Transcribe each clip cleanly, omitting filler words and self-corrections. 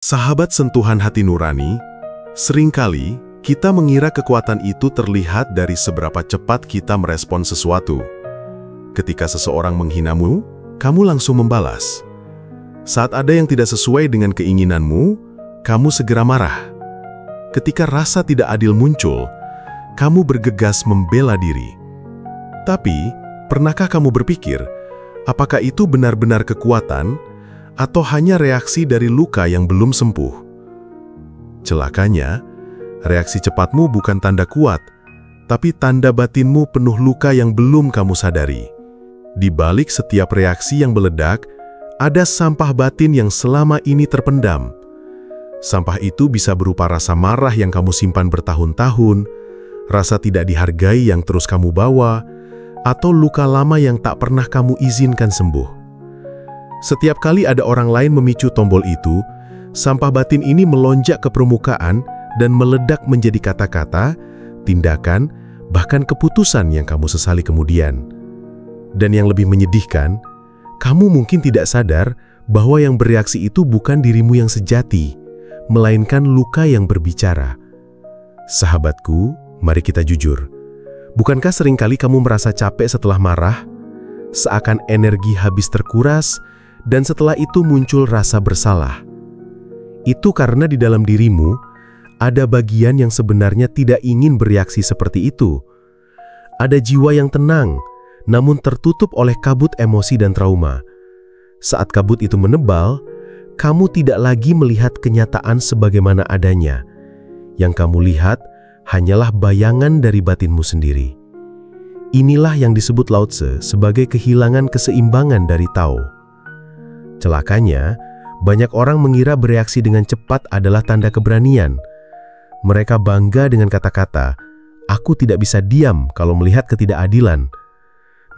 Sahabat sentuhan hati nurani, seringkali kita mengira kekuatan itu terlihat dari seberapa cepat kita merespon sesuatu. Ketika seseorang menghinamu, kamu langsung membalas. Saat ada yang tidak sesuai dengan keinginanmu, kamu segera marah. Ketika rasa tidak adil muncul, kamu bergegas membela diri. Tapi, pernahkah kamu berpikir, apakah itu benar-benar kekuatan atau hanya reaksi dari luka yang belum sembuh? Celakanya, reaksi cepatmu bukan tanda kuat, tapi tanda batinmu penuh luka yang belum kamu sadari. Di balik setiap reaksi yang meledak, ada sampah batin yang selama ini terpendam. Sampah itu bisa berupa rasa marah yang kamu simpan bertahun-tahun, rasa tidak dihargai yang terus kamu bawa, atau luka lama yang tak pernah kamu izinkan sembuh. Setiap kali ada orang lain memicu tombol itu, sampah batin ini melonjak ke permukaan dan meledak menjadi kata-kata, tindakan, bahkan keputusan yang kamu sesali kemudian. Dan yang lebih menyedihkan, kamu mungkin tidak sadar bahwa yang bereaksi itu bukan dirimu yang sejati, melainkan luka yang berbicara. Sahabatku, mari kita jujur. Bukankah seringkali kamu merasa capek setelah marah? Seakan energi habis terkuras, dan setelah itu muncul rasa bersalah. Itu karena di dalam dirimu, ada bagian yang sebenarnya tidak ingin bereaksi seperti itu. Ada jiwa yang tenang, namun tertutup oleh kabut emosi dan trauma. Saat kabut itu menebal, kamu tidak lagi melihat kenyataan sebagaimana adanya. Yang kamu lihat hanyalah bayangan dari batinmu sendiri. Inilah yang disebut Lao Tse sebagai kehilangan keseimbangan dari Tao. Celakanya, banyak orang mengira bereaksi dengan cepat adalah tanda keberanian. Mereka bangga dengan kata-kata, "Aku tidak bisa diam kalau melihat ketidakadilan."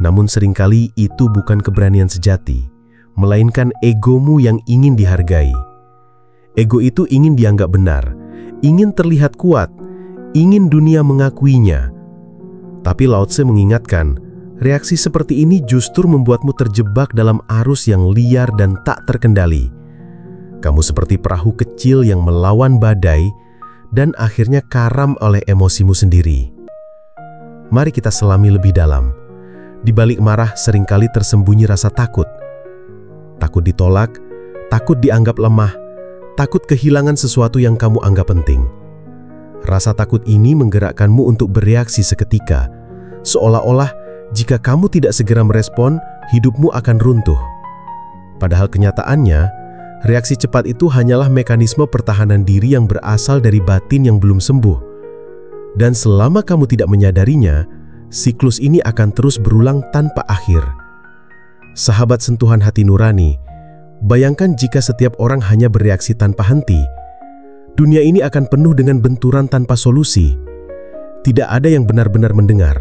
Namun seringkali itu bukan keberanian sejati, melainkan egomu yang ingin dihargai. Ego itu ingin dianggap benar, ingin terlihat kuat, ingin dunia mengakuinya. Tapi Lao Tse mengingatkan, reaksi seperti ini justru membuatmu terjebak dalam arus yang liar dan tak terkendali. Kamu seperti perahu kecil yang melawan badai dan akhirnya karam oleh emosimu sendiri. Mari kita selami lebih dalam. Di balik marah seringkali tersembunyi rasa takut. Takut ditolak, takut dianggap lemah, takut kehilangan sesuatu yang kamu anggap penting. Rasa takut ini menggerakkanmu untuk bereaksi seketika, seolah-olah jika kamu tidak segera merespon, hidupmu akan runtuh. Padahal kenyataannya, reaksi cepat itu hanyalah mekanisme pertahanan diri yang berasal dari batin yang belum sembuh. Dan selama kamu tidak menyadarinya, siklus ini akan terus berulang tanpa akhir. Sahabat sentuhan hati nurani, bayangkan jika setiap orang hanya bereaksi tanpa henti. Dunia ini akan penuh dengan benturan tanpa solusi. Tidak ada yang benar-benar mendengar,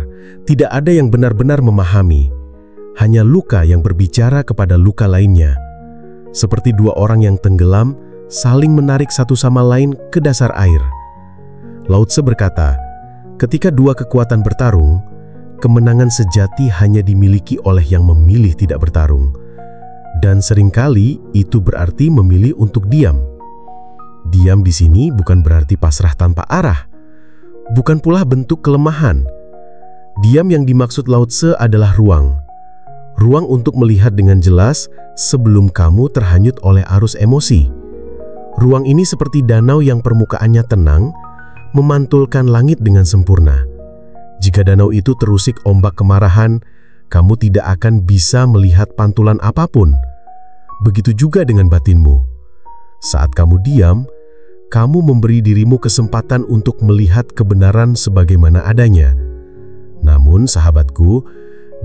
tidak ada yang benar-benar memahami. Hanya luka yang berbicara kepada luka lainnya. Seperti dua orang yang tenggelam, saling menarik satu sama lain ke dasar air. Lao Tse berkata, ketika dua kekuatan bertarung, kemenangan sejati hanya dimiliki oleh yang memilih tidak bertarung. Dan seringkali itu berarti memilih untuk diam. Diam di sini bukan berarti pasrah tanpa arah. Bukan pula bentuk kelemahan. Diam yang dimaksud Lao Tse adalah ruang. Ruang untuk melihat dengan jelas sebelum kamu terhanyut oleh arus emosi. Ruang ini seperti danau yang permukaannya tenang, memantulkan langit dengan sempurna. Jika danau itu terusik ombak kemarahan, kamu tidak akan bisa melihat pantulan apapun. Begitu juga dengan batinmu. Saat kamu diam, kamu memberi dirimu kesempatan untuk melihat kebenaran sebagaimana adanya. Namun sahabatku,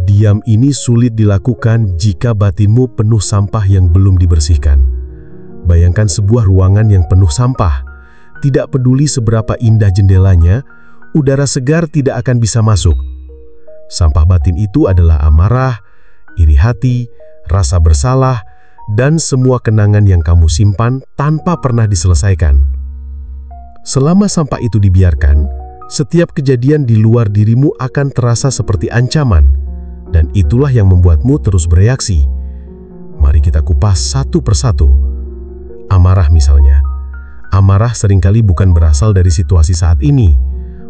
diam ini sulit dilakukan jika batinmu penuh sampah yang belum dibersihkan. Bayangkan sebuah ruangan yang penuh sampah. Tidak peduli seberapa indah jendelanya, udara segar tidak akan bisa masuk. Sampah batin itu adalah amarah, iri hati, rasa bersalah, dan semua kenangan yang kamu simpan tanpa pernah diselesaikan. Selama sampah itu dibiarkan, setiap kejadian di luar dirimu akan terasa seperti ancaman, dan itulah yang membuatmu terus bereaksi. Mari kita kupas satu persatu. Amarah misalnya. Amarah seringkali bukan berasal dari situasi saat ini,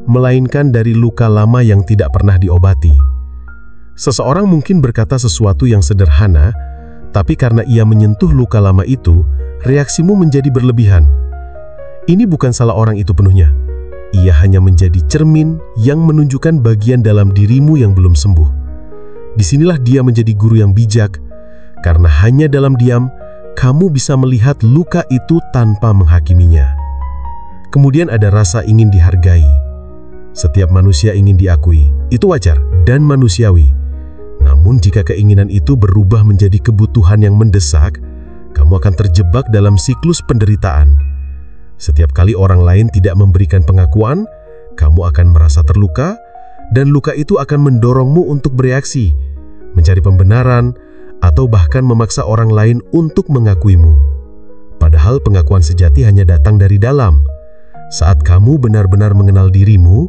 melainkan dari luka lama yang tidak pernah diobati. Seseorang mungkin berkata sesuatu yang sederhana, tapi karena ia menyentuh luka lama itu, reaksimu menjadi berlebihan. Ini bukan salah orang itu penuhnya. Ia hanya menjadi cermin yang menunjukkan bagian dalam dirimu yang belum sembuh. Disinilah dia menjadi guru yang bijak, karena hanya dalam diam, kamu bisa melihat luka itu tanpa menghakiminya. Kemudian ada rasa ingin dihargai. Setiap manusia ingin diakui, itu wajar dan manusiawi. Namun jika keinginan itu berubah menjadi kebutuhan yang mendesak, kamu akan terjebak dalam siklus penderitaan. Setiap kali orang lain tidak memberikan pengakuan, kamu akan merasa terluka, dan luka itu akan mendorongmu untuk bereaksi, mencari pembenaran, atau bahkan memaksa orang lain untuk mengakuimu. Padahal pengakuan sejati hanya datang dari dalam. Saat kamu benar-benar mengenal dirimu,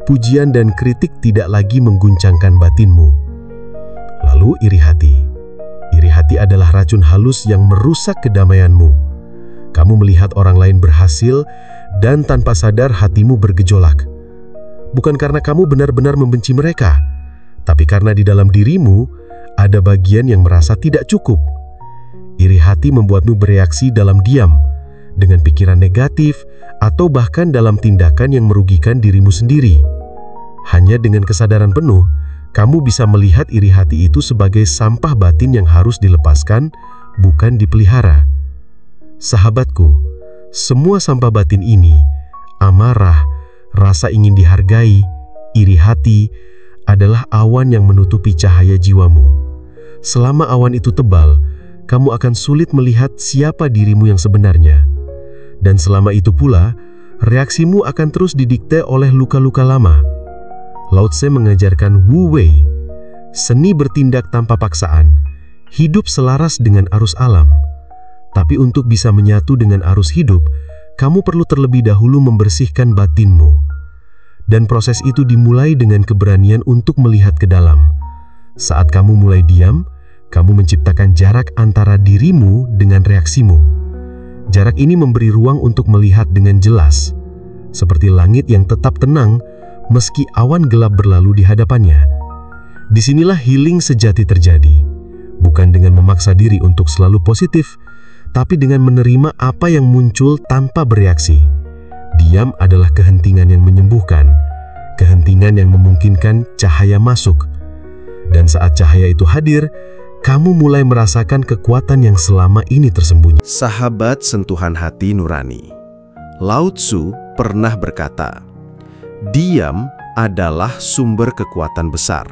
pujian dan kritik tidak lagi mengguncangkan batinmu. Lalu iri hati. Iri hati adalah racun halus yang merusak kedamaianmu. Kamu melihat orang lain berhasil dan tanpa sadar hatimu bergejolak. Bukan karena kamu benar-benar membenci mereka, tapi karena di dalam dirimu ada bagian yang merasa tidak cukup. Iri hati membuatmu bereaksi dalam diam, dengan pikiran negatif, atau bahkan dalam tindakan yang merugikan dirimu sendiri. Hanya dengan kesadaran penuh, kamu bisa melihat iri hati itu sebagai sampah batin yang harus dilepaskan, bukan dipelihara. Sahabatku, semua sampah batin ini, amarah, rasa ingin dihargai, iri hati, adalah awan yang menutupi cahaya jiwamu. Selama awan itu tebal, kamu akan sulit melihat siapa dirimu yang sebenarnya. Dan selama itu pula, reaksimu akan terus didikte oleh luka-luka lama. Lao Tse mengajarkan Wu Wei, seni bertindak tanpa paksaan, hidup selaras dengan arus alam. Tapi untuk bisa menyatu dengan arus hidup, kamu perlu terlebih dahulu membersihkan batinmu. Dan proses itu dimulai dengan keberanian untuk melihat ke dalam. Saat kamu mulai diam, kamu menciptakan jarak antara dirimu dengan reaksimu. Jarak ini memberi ruang untuk melihat dengan jelas, seperti langit yang tetap tenang meski awan gelap berlalu di hadapannya. Disinilah healing sejati terjadi, bukan dengan memaksa diri untuk selalu positif, tapi dengan menerima apa yang muncul tanpa bereaksi. Diam adalah kehentingan yang menyembuhkan, kehentingan yang memungkinkan cahaya masuk. Dan saat cahaya itu hadir, kamu mulai merasakan kekuatan yang selama ini tersembunyi. Sahabat sentuhan hati nurani, Lao Tzu pernah berkata, diam adalah sumber kekuatan besar.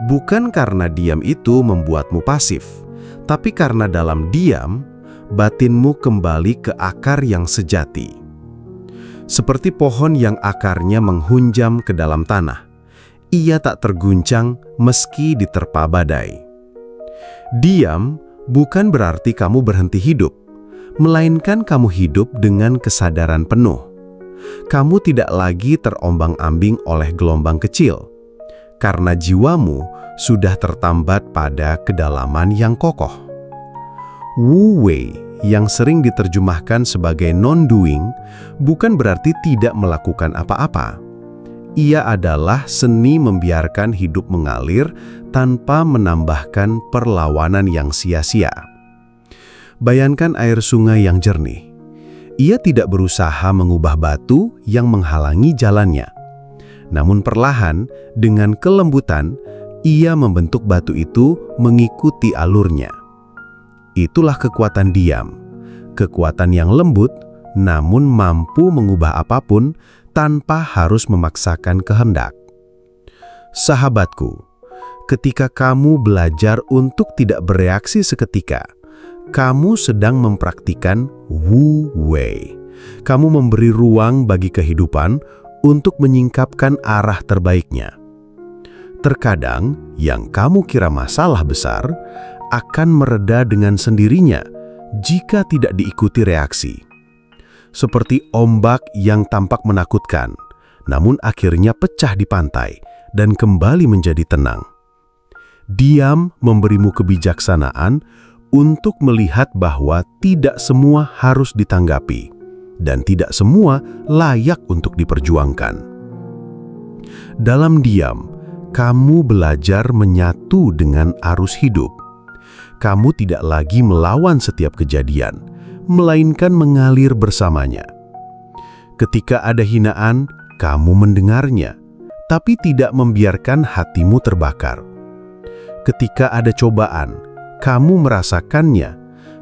Bukan karena diam itu membuatmu pasif, tapi karena dalam diam, batinmu kembali ke akar yang sejati. Seperti pohon yang akarnya menghunjam ke dalam tanah, ia tak terguncang meski diterpa badai. Diam bukan berarti kamu berhenti hidup, melainkan kamu hidup dengan kesadaran penuh. Kamu tidak lagi terombang-ambing oleh gelombang kecil, karena jiwamu sudah tertambat pada kedalaman yang kokoh. Wu Wei yang sering diterjemahkan sebagai non-doing bukan berarti tidak melakukan apa-apa. Ia adalah seni membiarkan hidup mengalir tanpa menambahkan perlawanan yang sia-sia. Bayangkan air sungai yang jernih. Ia tidak berusaha mengubah batu yang menghalangi jalannya. Namun perlahan, dengan kelembutan, ia membentuk batu itu mengikuti alurnya. Itulah kekuatan diam. Kekuatan yang lembut, namun mampu mengubah apapun tanpa harus memaksakan kehendak. Sahabatku, ketika kamu belajar untuk tidak bereaksi seketika, kamu sedang mempraktikkan Wu Wei. Kamu memberi ruang bagi kehidupan untuk menyingkapkan arah terbaiknya. Terkadang, yang kamu kira masalah besar akan mereda dengan sendirinya jika tidak diikuti reaksi. Seperti ombak yang tampak menakutkan, namun akhirnya pecah di pantai dan kembali menjadi tenang. Diam memberimu kebijaksanaan untuk melihat bahwa tidak semua harus ditanggapi dan tidak semua layak untuk diperjuangkan. Dalam diam, kamu belajar menyatu dengan arus hidup. Kamu tidak lagi melawan setiap kejadian, melainkan mengalir bersamanya. Ketika ada hinaan, kamu mendengarnya, tapi tidak membiarkan hatimu terbakar. Ketika ada cobaan, kamu merasakannya,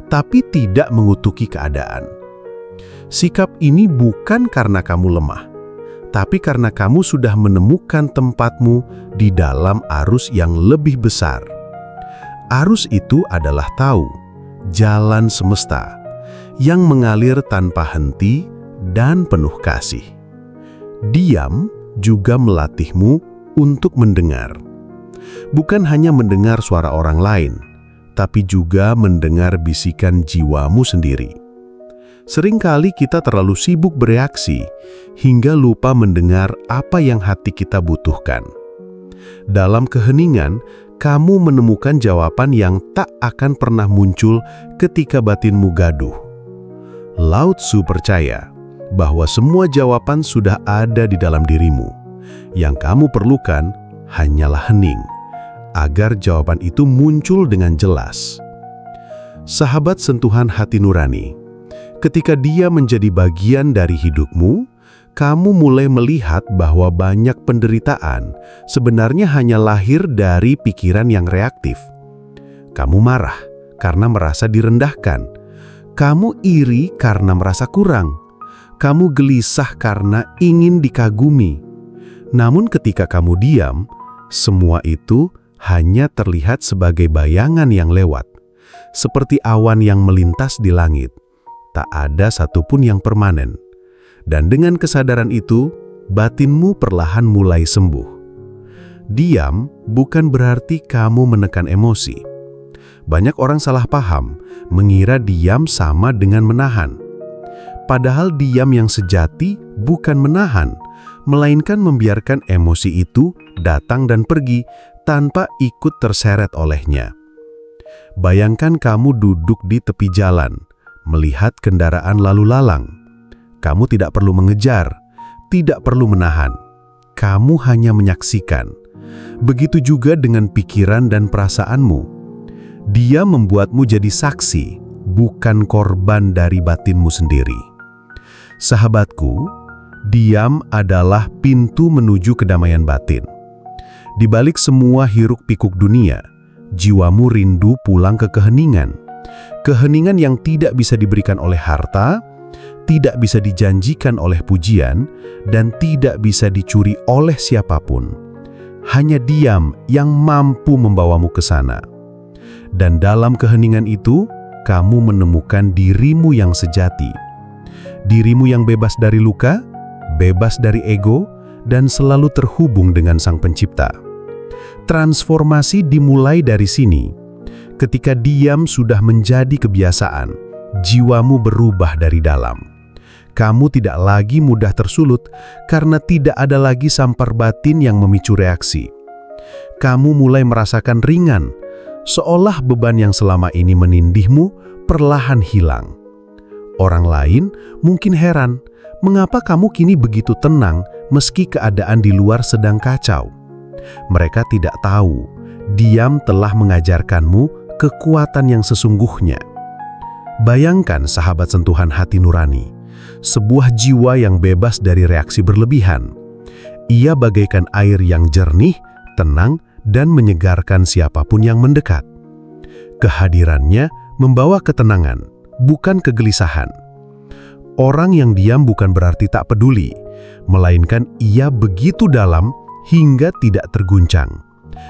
tapi tidak mengutuki keadaan. Sikap ini bukan karena kamu lemah, tapi karena kamu sudah menemukan tempatmu di dalam arus yang lebih besar. Arus itu adalah tahu, jalan semesta, yang mengalir tanpa henti dan penuh kasih. Diam juga melatihmu untuk mendengar. Bukan hanya mendengar suara orang lain, tapi juga mendengar bisikan jiwamu sendiri. Seringkali kita terlalu sibuk bereaksi, hingga lupa mendengar apa yang hati kita butuhkan. Dalam keheningan, kamu menemukan jawaban yang tak akan pernah muncul ketika batinmu gaduh. Lao Tzu percaya bahwa semua jawaban sudah ada di dalam dirimu. Yang kamu perlukan hanyalah hening, agar jawaban itu muncul dengan jelas. Sahabat sentuhan hati nurani, ketika dia menjadi bagian dari hidupmu, kamu mulai melihat bahwa banyak penderitaan sebenarnya hanya lahir dari pikiran yang reaktif. Kamu marah karena merasa direndahkan. Kamu iri karena merasa kurang. Kamu gelisah karena ingin dikagumi. Namun ketika kamu diam, semua itu hanya terlihat sebagai bayangan yang lewat, seperti awan yang melintas di langit. Tak ada satupun yang permanen. Dan dengan kesadaran itu, batinmu perlahan mulai sembuh. Diam bukan berarti kamu menekan emosi. Banyak orang salah paham, mengira diam sama dengan menahan. Padahal diam yang sejati bukan menahan, melainkan membiarkan emosi itu datang dan pergi tanpa ikut terseret olehnya. Bayangkan kamu duduk di tepi jalan, melihat kendaraan lalu lalang. Kamu tidak perlu mengejar, tidak perlu menahan. Kamu hanya menyaksikan. Begitu juga dengan pikiran dan perasaanmu. Dia membuatmu jadi saksi, bukan korban dari batinmu sendiri. Sahabatku, diam adalah pintu menuju kedamaian batin. Di balik semua hiruk-pikuk dunia, jiwamu rindu pulang ke keheningan. Keheningan yang tidak bisa diberikan oleh harta, tidak bisa dijanjikan oleh pujian, dan tidak bisa dicuri oleh siapapun. Hanya diam yang mampu membawamu ke sana. Dan dalam keheningan itu, kamu menemukan dirimu yang sejati. Dirimu yang bebas dari luka, bebas dari ego, dan selalu terhubung dengan Sang Pencipta. Transformasi dimulai dari sini. Ketika diam sudah menjadi kebiasaan, jiwamu berubah dari dalam. Kamu tidak lagi mudah tersulut karena tidak ada lagi sampar batin yang memicu reaksi. Kamu mulai merasakan ringan, seolah beban yang selama ini menindihmu perlahan hilang. Orang lain mungkin heran, mengapa kamu kini begitu tenang meski keadaan di luar sedang kacau. Mereka tidak tahu, diam telah mengajarkanmu kekuatan yang sesungguhnya. Bayangkan sahabat sentuhan hati nurani, sebuah jiwa yang bebas dari reaksi berlebihan. Ia bagaikan air yang jernih, tenang, dan menyegarkan siapapun yang mendekat. Kehadirannya membawa ketenangan, bukan kegelisahan. Orang yang diam bukan berarti tak peduli, melainkan ia begitu dalam hingga tidak terguncang.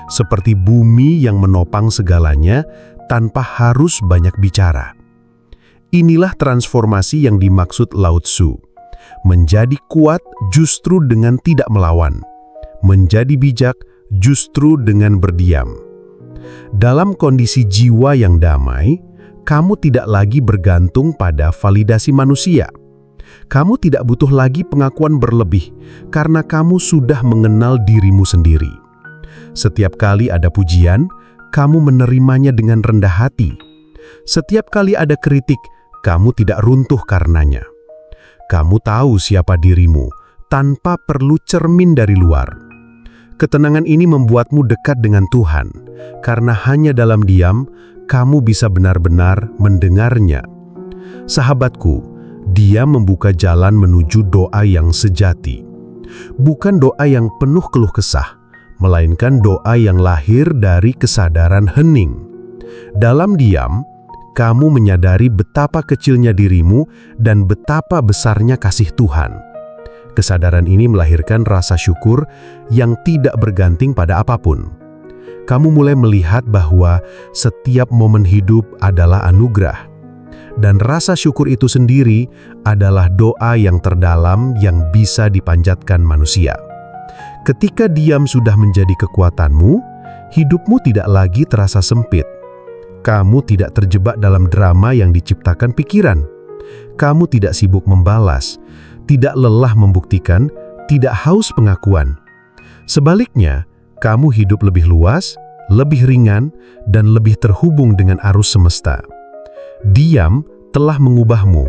Seperti bumi yang menopang segalanya tanpa harus banyak bicara. Inilah transformasi yang dimaksud Lao Tzu. Menjadi kuat justru dengan tidak melawan. Menjadi bijak justru dengan berdiam. Dalam kondisi jiwa yang damai, kamu tidak lagi bergantung pada validasi manusia. Kamu tidak butuh lagi pengakuan berlebih karena kamu sudah mengenal dirimu sendiri. Setiap kali ada pujian, kamu menerimanya dengan rendah hati. Setiap kali ada kritik, kamu tidak runtuh karenanya. Kamu tahu siapa dirimu tanpa perlu cermin dari luar. Ketenangan ini membuatmu dekat dengan Tuhan, karena hanya dalam diam kamu bisa benar-benar mendengarnya. Sahabatku, Dia membuka jalan menuju doa yang sejati. Bukan doa yang penuh keluh kesah, melainkan doa yang lahir dari kesadaran hening. Dalam diam, kamu menyadari betapa kecilnya dirimu dan betapa besarnya kasih Tuhan. Kesadaran ini melahirkan rasa syukur yang tidak bergantung pada apapun. Kamu mulai melihat bahwa setiap momen hidup adalah anugerah. Dan rasa syukur itu sendiri adalah doa yang terdalam yang bisa dipanjatkan manusia. Ketika diam sudah menjadi kekuatanmu, hidupmu tidak lagi terasa sempit. Kamu tidak terjebak dalam drama yang diciptakan pikiran. Kamu tidak sibuk membalas, tidak lelah membuktikan, tidak haus pengakuan. Sebaliknya, kamu hidup lebih luas, lebih ringan, dan lebih terhubung dengan arus semesta. Diam telah mengubahmu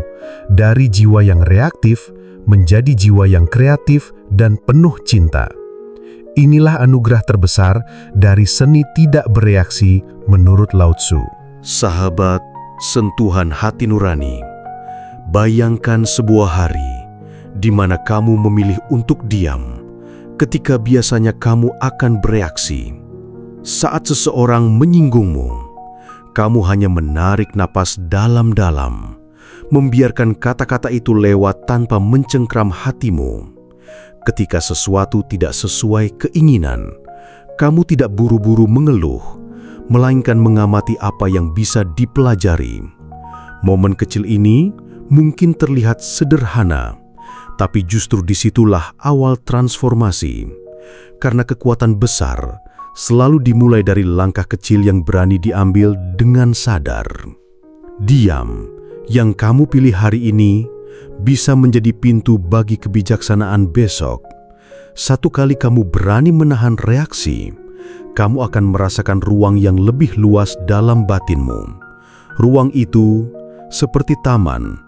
dari jiwa yang reaktif menjadi jiwa yang kreatif dan penuh cinta. Inilah anugerah terbesar dari seni tidak bereaksi menurut Lao Tzu. Sahabat sentuhan hati nurani, bayangkan sebuah hari di mana kamu memilih untuk diam ketika biasanya kamu akan bereaksi. Saat seseorang menyinggungmu, kamu hanya menarik napas dalam-dalam, membiarkan kata-kata itu lewat tanpa mencengkram hatimu. Ketika sesuatu tidak sesuai keinginan, kamu tidak buru-buru mengeluh, melainkan mengamati apa yang bisa dipelajari. Momen kecil ini mungkin terlihat sederhana, tapi justru disitulah awal transformasi. Karena kekuatan besar selalu dimulai dari langkah kecil yang berani diambil dengan sadar. Diam yang kamu pilih hari ini bisa menjadi pintu bagi kebijaksanaan besok. Satu kali kamu berani menahan reaksi, kamu akan merasakan ruang yang lebih luas dalam batinmu. Ruang itu seperti taman,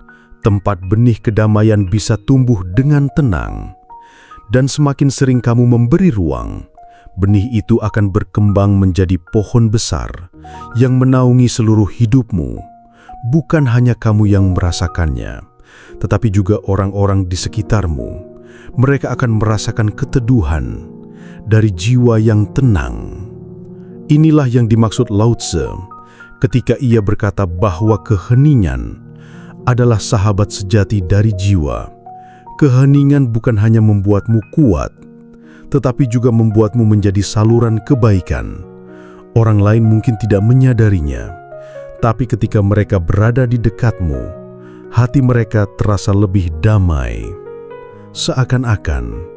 tempat benih kedamaian bisa tumbuh dengan tenang. Dan semakin sering kamu memberi ruang, benih itu akan berkembang menjadi pohon besar yang menaungi seluruh hidupmu. Bukan hanya kamu yang merasakannya, tetapi juga orang-orang di sekitarmu. Mereka akan merasakan keteduhan dari jiwa yang tenang. Inilah yang dimaksud Lao Tzu ketika ia berkata bahwa keheningan adalah sahabat sejati dari jiwa. Keheningan bukan hanya membuatmu kuat, tetapi juga membuatmu menjadi saluran kebaikan. Orang lain mungkin tidak menyadarinya, tapi ketika mereka berada di dekatmu, hati mereka terasa lebih damai. Seakan-akan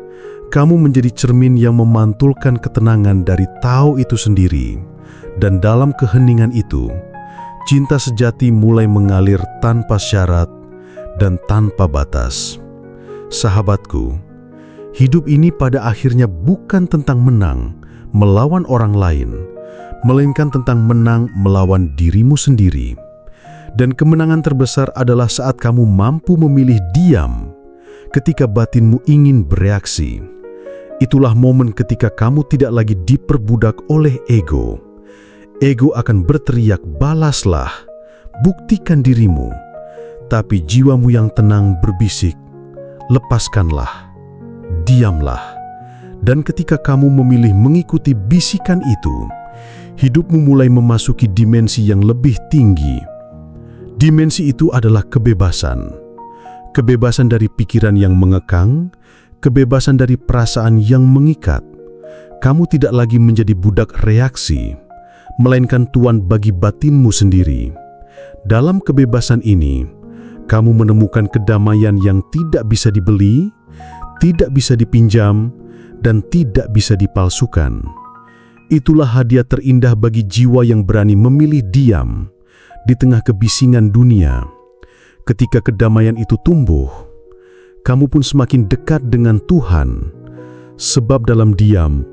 kamu menjadi cermin yang memantulkan ketenangan dari Tao itu sendiri, dan dalam keheningan itu, cinta sejati mulai mengalir tanpa syarat dan tanpa batas. Sahabatku, hidup ini pada akhirnya bukan tentang menang melawan orang lain, melainkan tentang menang melawan dirimu sendiri. Dan kemenangan terbesar adalah saat kamu mampu memilih diam ketika batinmu ingin bereaksi. Itulah momen ketika kamu tidak lagi diperbudak oleh ego. Ego akan berteriak, "Balaslah, buktikan dirimu." Tapi jiwamu yang tenang berbisik, "Lepaskanlah, diamlah." Dan ketika kamu memilih mengikuti bisikan itu, hidupmu mulai memasuki dimensi yang lebih tinggi. Dimensi itu adalah kebebasan. Kebebasan dari pikiran yang mengekang, kebebasan dari perasaan yang mengikat. Kamu tidak lagi menjadi budak reaksi, melainkan tuan bagi batinmu sendiri. Dalam kebebasan ini, kamu menemukan kedamaian yang tidak bisa dibeli, tidak bisa dipinjam, dan tidak bisa dipalsukan. Itulah hadiah terindah bagi jiwa yang berani memilih diam di tengah kebisingan dunia. Ketika kedamaian itu tumbuh, kamu pun semakin dekat dengan Tuhan, sebab dalam diam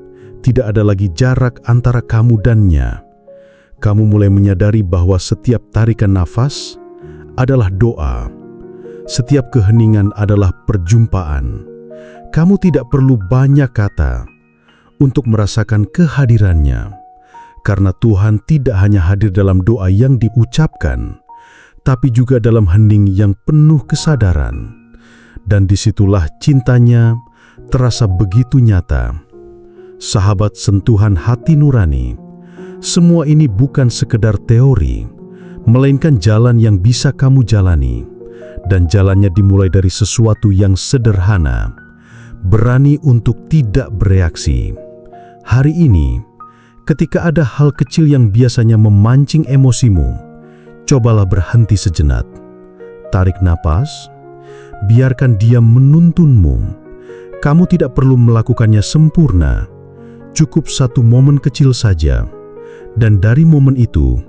tidak ada lagi jarak antara kamu dannya. kamu mulai menyadari bahwa setiap tarikan nafas adalah doa. Setiap keheningan adalah perjumpaan. Kamu tidak perlu banyak kata untuk merasakan kehadirannya, karena Tuhan tidak hanya hadir dalam doa yang diucapkan, tapi juga dalam hening yang penuh kesadaran. Dan disitulah cintanya terasa begitu nyata. Sahabat sentuhan hati nurani, semua ini bukan sekedar teori, melainkan jalan yang bisa kamu jalani. Dan jalannya dimulai dari sesuatu yang sederhana, berani untuk tidak bereaksi. Hari ini, ketika ada hal kecil yang biasanya memancing emosimu, cobalah berhenti sejenak. Tarik napas, biarkan dia menuntunmu. Kamu tidak perlu melakukannya sempurna, cukup satu momen kecil saja. Dan dari momen itu,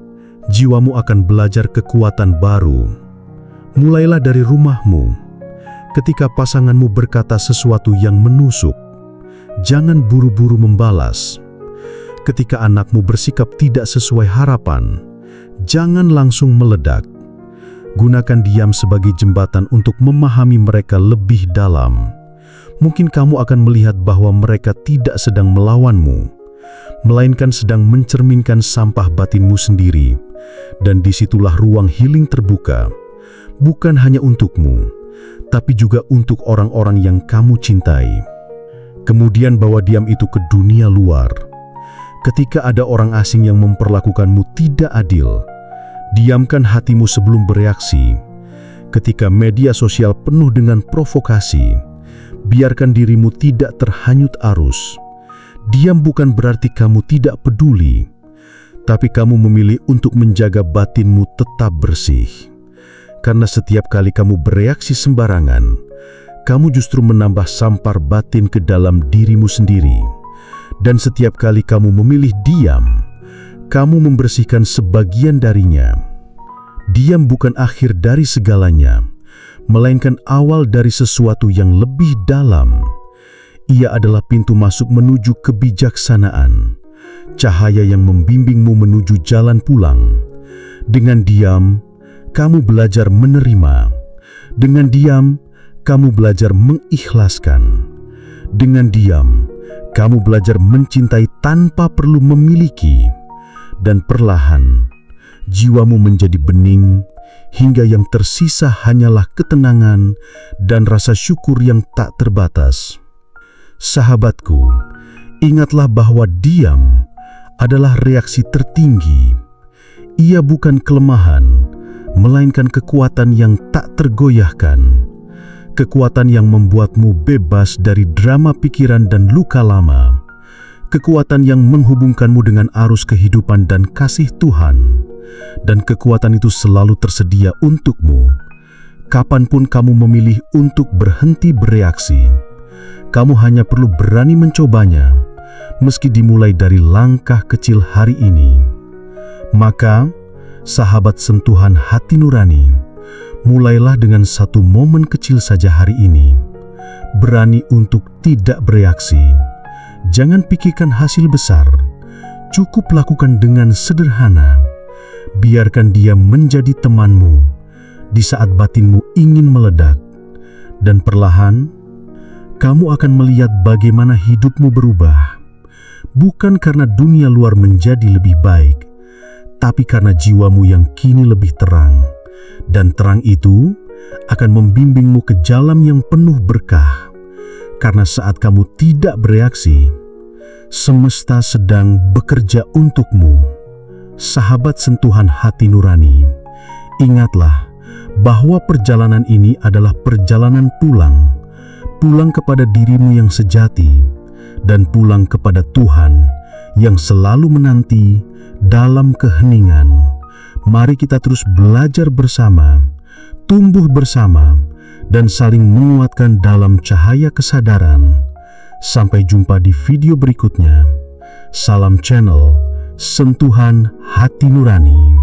jiwamu akan belajar kekuatan baru. Mulailah dari rumahmu. Ketika pasanganmu berkata sesuatu yang menusuk, jangan buru-buru membalas. Ketika anakmu bersikap tidak sesuai harapan, jangan langsung meledak. Gunakan diam sebagai jembatan untuk memahami mereka lebih dalam. Mungkin kamu akan melihat bahwa mereka tidak sedang melawanmu, melainkan sedang mencerminkan sampah batinmu sendiri. Dan disitulah ruang healing terbuka. Bukan hanya untukmu, tapi juga untuk orang-orang yang kamu cintai. Kemudian bawa diam itu ke dunia luar. Ketika ada orang asing yang memperlakukanmu tidak adil, diamkan hatimu sebelum bereaksi. Ketika media sosial penuh dengan provokasi, biarkan dirimu tidak terhanyut arus. Diam bukan berarti kamu tidak peduli, tapi kamu memilih untuk menjaga batinmu tetap bersih. Karena setiap kali kamu bereaksi sembarangan, kamu justru menambah sampar batin ke dalam dirimu sendiri. Dan setiap kali kamu memilih diam, kamu membersihkan sebagian darinya. Diam bukan akhir dari segalanya, melainkan awal dari sesuatu yang lebih dalam. Ia adalah pintu masuk menuju kebijaksanaan, cahaya yang membimbingmu menuju jalan pulang. Dengan diam, kamu belajar menerima. Dengan diam, kamu belajar mengikhlaskan. Dengan diam, kamu belajar mencintai tanpa perlu memiliki. Dan perlahan, jiwamu menjadi bening, hingga yang tersisa hanyalah ketenangan dan rasa syukur yang tak terbatas. Sahabatku, ingatlah bahwa diam adalah reaksi tertinggi. Ia bukan kelemahan, melainkan kekuatan yang tak tergoyahkan. Kekuatan yang membuatmu bebas dari drama pikiran dan luka lama. Kekuatan yang menghubungkanmu dengan arus kehidupan dan kasih Tuhan. Dan kekuatan itu selalu tersedia untukmu. Kapanpun kamu memilih untuk berhenti bereaksi, kamu hanya perlu berani mencobanya, meski dimulai dari langkah kecil hari ini. Maka, sahabat sentuhan hati nurani, mulailah dengan satu momen kecil saja hari ini. Berani untuk tidak bereaksi. Jangan pikirkan hasil besar. Cukup lakukan dengan sederhana. Biarkan dia menjadi temanmu di saat batinmu ingin meledak. Dan perlahan, kamu akan melihat bagaimana hidupmu berubah. Bukan karena dunia luar menjadi lebih baik, tapi karena jiwamu yang kini lebih terang. Dan terang itu akan membimbingmu ke jalan yang penuh berkah. Karena saat kamu tidak bereaksi, semesta sedang bekerja untukmu. Sahabat sentuhan hati nurani, ingatlah bahwa perjalanan ini adalah perjalanan pulang. Pulang kepada dirimu yang sejati, dan pulang kepada Tuhan yang selalu menanti dalam keheningan. Mari kita terus belajar bersama, tumbuh bersama, dan saling menguatkan dalam cahaya kesadaran. Sampai jumpa di video berikutnya. Salam channel Sentuhan Hati Nurani.